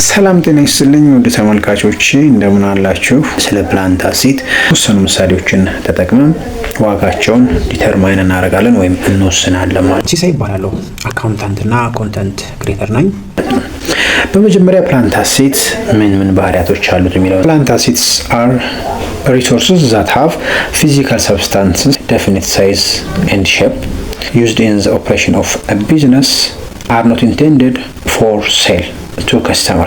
ሰላም ጤና ይስጥልኝ ወደ ተመልካቾቼ እንደምን አላችሁ? ስለ ፕላንት አሴት የተወሰኑ ምሳሌዎችን ተጠቅመን ዋጋቸውን ዲተርማይን እናደርጋለን ወይም እንወስናለን ማለት ነው። ሲሳይ ይባላለሁ። አካውንታንትና ኮንተንት ክሬተር ነኝ። በመጀመሪያ ፕላንት አሴት ምን ባህሪያቶች አሉት የሚለው ፕላንት አሴትስ አር resources that have physical substances, definite size and shape, used in the operation of a business, are not intended for sale to customer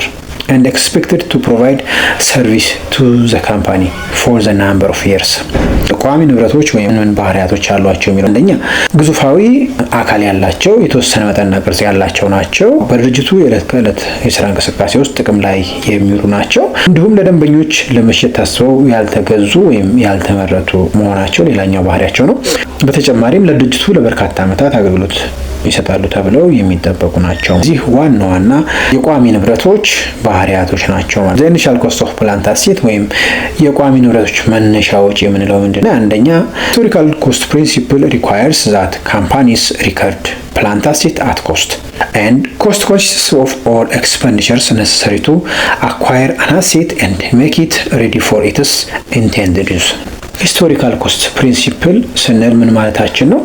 and expected to provide service to the company for the number of years. ቋሚ ንብረቶች ወይም ምን ባህሪያቶች አሏቸው የሚለው አንደኛ ግዙፋዊ አካል ያላቸው የተወሰነ መጠንና ቅርጽ ያላቸው ናቸው። በድርጅቱ የዕለት ከዕለት የስራ እንቅስቃሴ ውስጥ ጥቅም ላይ የሚውሉ ናቸው። እንዲሁም ለደንበኞች ለመሸጥ ታስበው ያልተገዙ ወይም ያልተመረቱ መሆናቸው ሌላኛው ባህሪያቸው ነው። በተጨማሪም ለድርጅቱ ለበርካታ ዓመታት አገልግሎት ይሰጣሉ ተብለው የሚጠበቁ ናቸው። እዚህ ዋና የቋሚ ንብረቶች ባህሪያቶች ናቸው ማለት ነው። ኢኒሻል ኮስት ኦፍ ፕላንት አሴት ወይም የቋሚ ንብረቶች መነሻ ወጪ የምንለው ምንድነው? አንደኛ ሂስቶሪካል ኮስት ፕሪንሲፕል ሪኳየርስ ዛት ካምፓኒስ ሪከርድ plant asset at cost, and cost consists of all expenditures necessary to acquire an asset and make it ready for its intended use. ሂስቶሪካል ኮስት ፕሪንሲፕል ስንል ምን ማለታችን ነው?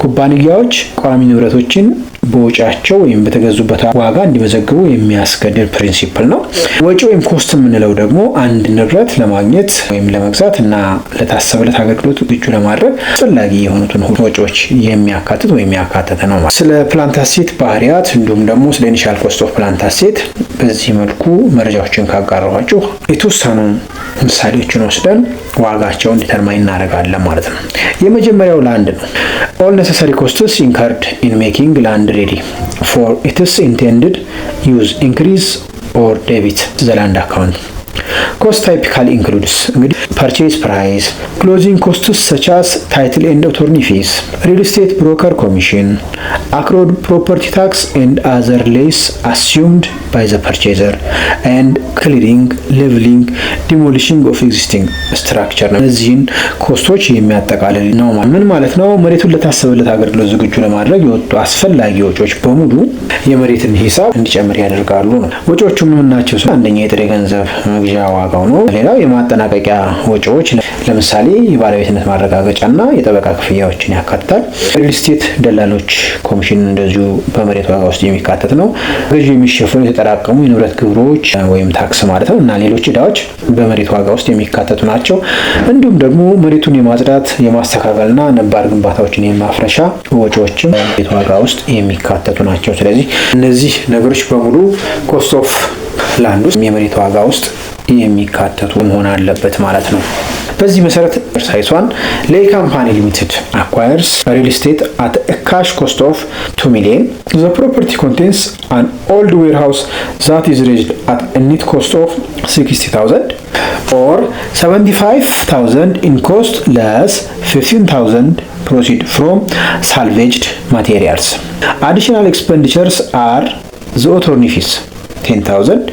ኩባንያዎች ቋሚ ንብረቶችን በወጪያቸው ወይም በተገዙበት ዋጋ እንዲመዘግቡ የሚያስገድድ ፕሪንሲፕል ነው። ወጪ ወይም ኮስት የምንለው ደግሞ አንድ ንብረት ለማግኘት ወይም ለመግዛት እና ለታሰበለት አገልግሎት ዝግጁ ለማድረግ አስፈላጊ የሆኑትን ወጪዎች የሚያካትት ወይም ያካተተ ነው ማለት። ስለ ፕላንት አሴት ባህሪያት እንዲሁም ደግሞ ስለ ኢኒሻል ኮስት ኦፍ ፕላንት አሴት በዚህ መልኩ መረጃዎችን ካጋራኋችሁ የተወሰኑ ምሳሌዎችን ወስደን ዋጋቸውን ዲተርማይን እናደርጋለን ማለት ነው። የመጀመሪያው ላንድ ነው። all necessary costs incurred in making land ready for its intended use increase or debit the land account. Cost typically includes purchase price, closing costs such as title and attorney fees, real estate broker commission, accrued property tax and other lease assumed by the purchaser, and clearing, leveling, demolishing of existing structure. እነዚህን ኮስቶች የሚያጠቃልል ነው። ምን ማለት ነው? መሬቱን ለታሰበለት አገልግሎት ዝግጁ ለማድረግ የወጡ አስፈላጊ ወጪዎች በሙሉ የመሬትን ሂሳብ እንዲጨምር ያደርጋሉ ነው። ወጪዎቹ ምን ናቸው? አንደኛ የጥሬ ገንዘብ መግዣ ዋጋው ነው። ሌላው የማጠናቀቂያ ወጪዎች ለምሳሌ የባለቤትነት ማረጋገጫና የጠበቃ ክፍያዎችን ያካትታል። ሪል ስቴት ደላሎች ኮሚሽን እንደዚሁ በመሬት ዋጋ ውስጥ የሚካተት ነው። ገዢ የሚሸፈኑ የተጠራቀሙ የንብረት ግብሮች ወይም ታክስ ማለት ነው እና ሌሎች ዕዳዎች በመሬት ዋጋ ውስጥ የሚካተቱ ናቸው። እንዲሁም ደግሞ መሬቱን የማጽዳት የማስተካከልና ነባር ግንባታዎችን የማፍረሻ ወጪዎችም በመሬት ዋጋ ውስጥ የሚካተቱ ናቸው። ስለዚህ እነዚህ ነገሮች በሙሉ ኮስት ኦፍ ላንድ ውስጥ የመሬት ዋጋ ውስጥ የሚካተቱ መሆን አለበት ማለት ነው። በዚህ መሰረት ሳይሷን ሌይ ካምፓኒ ሊሚትድ acquires real estate at a cash cost of 2 million. The property contains an old warehouse that is raised at a net cost of 60,000 or 75,000 in cost less 15,000 proceed from salvaged materials. Additional expenditures are the attorney fees 10,000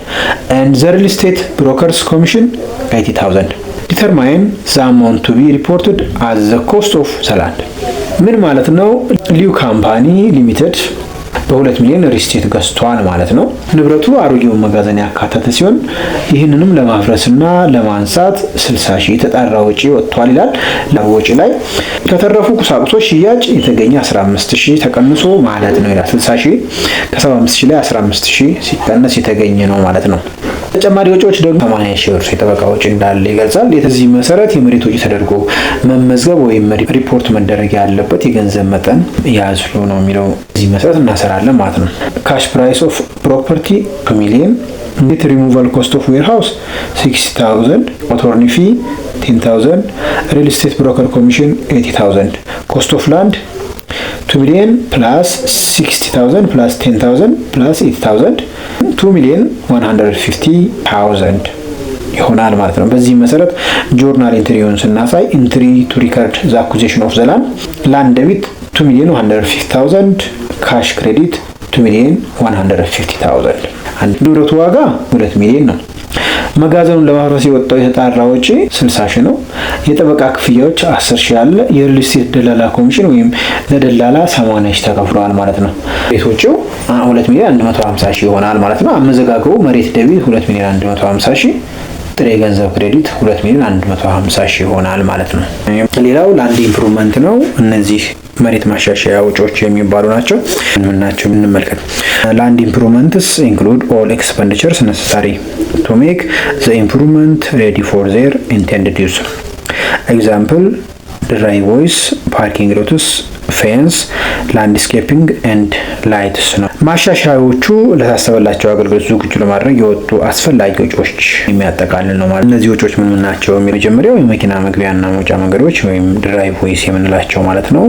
and the real estate broker's commission 80,000. Determine the amount to be reported as the cost of the land. ምን ማለት ነው? ሊዩ ካምፓኒ ሊሚትድ በ2 ሚሊዮን ሪል ስቴት ገዝቷል ማለት ነው። ንብረቱ አሮጌውን መጋዘን ያካተተ ሲሆን ይህንንም ለማፍረስና ለማንሳት 60,000 የተጣራ ወጪ ወጥቷል ይላል። ለወጪ ላይ ከተረፉ ቁሳቁሶች ሽያጭ የተገኘ 15,000 ተቀንሶ ማለት ነው ይላል። 60,000 ከ75,000 ላይ 15,000 ሲቀነስ የተገኘ ነው ማለት ነው። ተጨማሪ ወጪዎች ደግሞ 80,000 ብር የጠበቃ ወጪ እንዳለ ይገልጻል። የዚህ መሰረት የመሬት ወጪ ተደርጎ መመዝገብ ወይም ሪፖርት መደረግ ያለበት የገንዘብ መጠን ያዝሉ ነው የሚለው እዚህ መሰረት እናሰራለን ማለት ነው። ካሽ ፕራይስ ኦፍ ፕሮፐርቲ 2 ሚሊዮን፣ ኔት ሪሙቫል ኮስት ኦፍ ዌርሃውስ 60,000፣ አቶርኒ ፊ 10,000፣ ሪል ስቴት ብሮከር ኮሚሽን 80,000፣ ኮስት ኦፍ ላንድ 2 ሚሊዮን ፕላስ 60,000 ፕላስ 10,000 ፕላስ 80,000 2,150,000 ይሆናል ማለት ነው። በዚህ መሰረት ጆርናል ኢንትሪውን ስናሳይ ኢንትሪ ቱ ሪከርድ ዘ አኩዚሽን ኦፍ ዘ ላንድ ዴቢት 2,150,000 ካሽ ክሬዲት 2,150,000 ንብረቱ ዋጋ 2 ሚሊዮን ነው። መጋዘኑን ለማፍረስ የወጣው የተጣራ ወጪ 60 ሺህ ነው። የጠበቃ ክፍያዎች 10 ሺህ አለ። የሪል ስቴት ደላላ ኮሚሽን ወይም ለደላላ 80 ሺህ ተከፍሏል ማለት ነው። ቤት ወጪው 2 ሚሊዮን 150 ሺህ ይሆናል ማለት ነው። አመዘጋገቡ መሬት ደቢት 2 ሚሊዮን 150 ሺህ፣ ጥሬ ገንዘብ ክሬዲት 2 ሚሊዮን 150 ሺህ ይሆናል ማለት ነው። ሌላው ላንድ ኢምፕሩቭመንት ነው። እነዚህ መሬት ማሻሻያ ወጪዎች የሚባሉ ናቸው። ምን ናቸው እንመልከት። ላንድ ኢምፕሩቭመንትስ ኢንክሉድ ኦል ኤክስፔንዲቸርስ ነሰሳሪ ቱ ሜክ ዘ ኢምፕሩቭመንት ሬዲ ፎር ዜር ኢንቴንድድ ዩዝ። ኤግዛምፕል ድራይቬይስ፣ ፓርኪንግ ሎትስ፣ ፌንስ፣ ላንድስኬፒንግ ኤንድ ላይትስ ነው። ማሻሻያዎቹ ለታሰበላቸው አገልግሎት ዝግጁ ለማድረግ የወጡ አስፈላጊ ወጪዎች የሚያጠቃልል ነው ማለት። እነዚህ ወጪዎች ምን ናቸው? የመጀመሪያው የመኪና መግቢያና መውጫ መንገዶች ወይም ድራይቬይስ የምንላቸው ማለት ነው።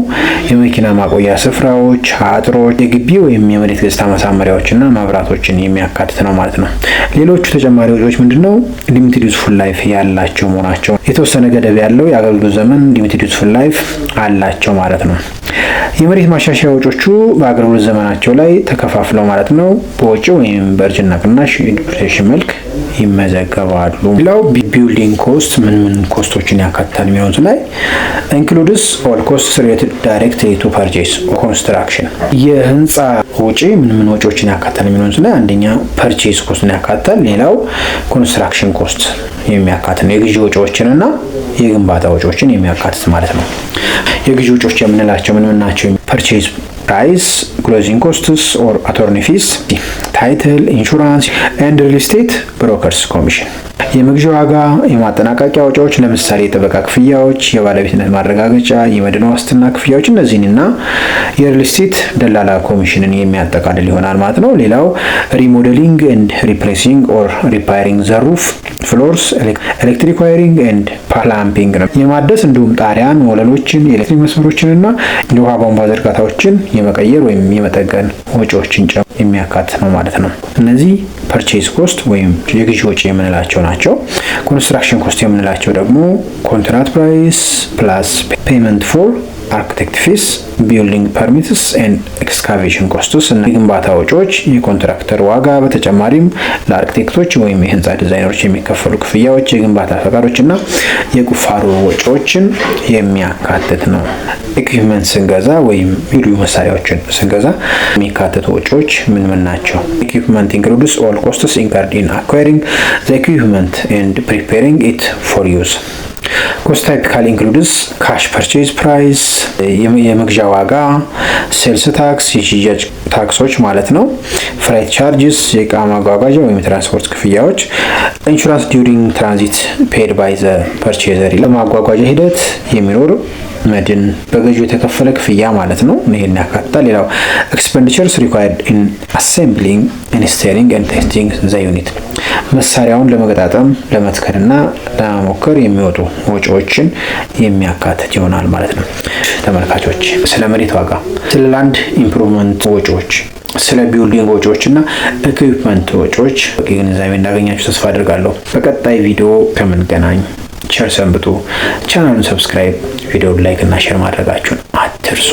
የመኪና ማቆያ ስፍራዎች፣ አጥሮች፣ የግቢ ወይም የመሬት ገጽታ ማሳመሪያዎችና መብራቶችን የሚያካትት ነው ማለት ነው። ሌሎቹ ተጨማሪ ወጪዎች ምንድነው? ሊሚትድ ዩዝፉል ላይፍ ያላቸው መሆናቸው። የተወሰነ ገደብ ያለው የአገልግሎት ዘመን ሊሚትድ ዩዝፉል ላይፍ አላቸው ማለት ነው። የመሬት ማሻሻያ ወጪዎቹ በአገልግሎት ዘመናቸው ላይ ተከፋፍለው ማለት ነው በወጪ ወይም በእርጅና ቅናሽ ዲፕሪሲዬሽን መልክ ይመዘገባሉ። ሌላው ቢልዲንግ ኮስት ምን ኮስቶችን ያካትታል የሚሉት ላይ ኢንክሉድስ ኦል ኮስትስ ሪሌትድ ዳይሬክትሊ ቱ ፐርቼስ ኮንስትራክሽን። የህንፃ ወጪ ምን ወጪዎችን ያካትታል የሚሉት ላይ አንደኛ ፐርቼስ ኮስትን ያካትታል። ሌላው ኮንስትራክሽን ኮስት የሚያካትት ነው። የግዢ ወጪዎችንና የግንባታ ወጪዎችን የሚያካትት ማለት ነው። የግዢ ወጪዎች የምንላቸው ምን ናቸው? ፐርቼዝ ፕራይስ፣ ክሎዚንግ ኮስትስ ኦር አቶርኒ ፊስ፣ ታይትል ኢንሹራንስ ኤንድ ሪል ስቴት ብሮከርስ ኮሚሽን። የመግዣ ዋጋ፣ የማጠናቀቂያ ወጪዎች ለምሳሌ የጠበቃ ክፍያዎች፣ የባለቤትነት ማረጋገጫ፣ የመድን ዋስትና ክፍያዎች እነዚህንና የሪል ስቴት ደላላ ኮሚሽንን የሚያጠቃልል ይሆናል ማለት ነው። ሌላው ሪሞዴሊንግ ኤንድ ሪፕሌሲንግ ኦር ሪፓይሪንግ ዘ ሩፍ ፍሎርስ፣ ኤሌክትሪክ ዋይሪንግ ኤንድ ፕላምቢንግ ነው። የማደስ እንዲሁም ጣሪያን፣ ወለሎችን፣ የኤሌክትሪክ መስመሮችንና የውሃ ቧንቧ ዝርጋታዎችን የመቀየር ወይም የመጠገን ወጪዎችን የሚያካትት ነው ማለት ነው። እነዚህ ፐርቼዝ ኮስት ወይም የግዢ ወጪ የምንላቸው ናቸው። ኮንስትራክሽን ኮስት የምንላቸው ደግሞ ኮንትራት ፕራይስ ፕላስ ፔመንት ፎር አርክቴክት ፊስ፣ ቢልዲንግ ፐርሚትስ ኤንድ ኤክስካቬሽን ኮስትስ እና የግንባታ ወጪዎች፣ የኮንትራክተር ዋጋ፣ በተጨማሪም ለአርክቴክቶች ወይም የህንፃ ዲዛይነሮች የሚከፈሉ ክፍያዎች፣ የግንባታ ፈቃዶች እና የቁፋሮ ወጪዎችን የሚያካትት ነው። ኢኩዊፕመንት ስንገዛ ወይም ልዩ መሳሪያዎችን ስንገዛ የሚካተቱ ወጪዎች ምን ናቸው? ኢኩዊፕመንት ኢንክሉድስ ኦል ኮስትስ ኢንከርድ ኢን አኳሪንግ ዘ ኢኩዊፕመንት ኤንድ ፕሪፔሪንግ ኢት ፎር ዩዝ። ኮስት ታይፒካሊ ኢንክሉድስ ካሽ ፐርቼዝ ፕራይስ፣ የመግዣ ዋጋ፣ ሴልስ ታክስ፣ የሽያጭ ታክሶች ማለት ነው፣ ፍራይት ቻርጅስ፣ የእቃ ማጓጓዣ ወይም ትራንስፖርት ክፍያዎች፣ ኢንሹራንስ ዲዩሪንግ ትራንዚት ፔድ ባይ ዘ ፐርቼዘር፣ ለማጓጓዣ ሂደት የሚኖር መድን፣ በገዢው የተከፈለ ክፍያ ማለት ነው። ይሄን ያካትታል። ሌላው ኤክስፔንዲቸርስ ሪኳየርድ ኢን አሴምብሊንግ ኢንስቴሊንግ ኤንድ ቴስቲንግ ዘ ዩኒት፣ መሳሪያውን ለመገጣጠም ለመትከልና ለመሞከር የሚወጡ ወጪዎችን የሚያካትት ይሆናል ማለት ነው። ተመልካቾች ስለ መሬት ዋጋ፣ ስለ ላንድ ኢምፕሩቭመንት ወጪዎች፣ ስለ ቢልዲንግ ወጪዎች እና ኢኩዊፕመንት ወጪዎች በቂ ግንዛቤ እንዳገኛችሁ ተስፋ አድርጋለሁ። በቀጣይ ቪዲዮ ከምንገናኝ ቸር ሰንብቱ። ቻናሉን ሰብስክራይብ፣ ቪዲዮውን ላይክ እና ሼር ማድረጋችሁን አትርሱ።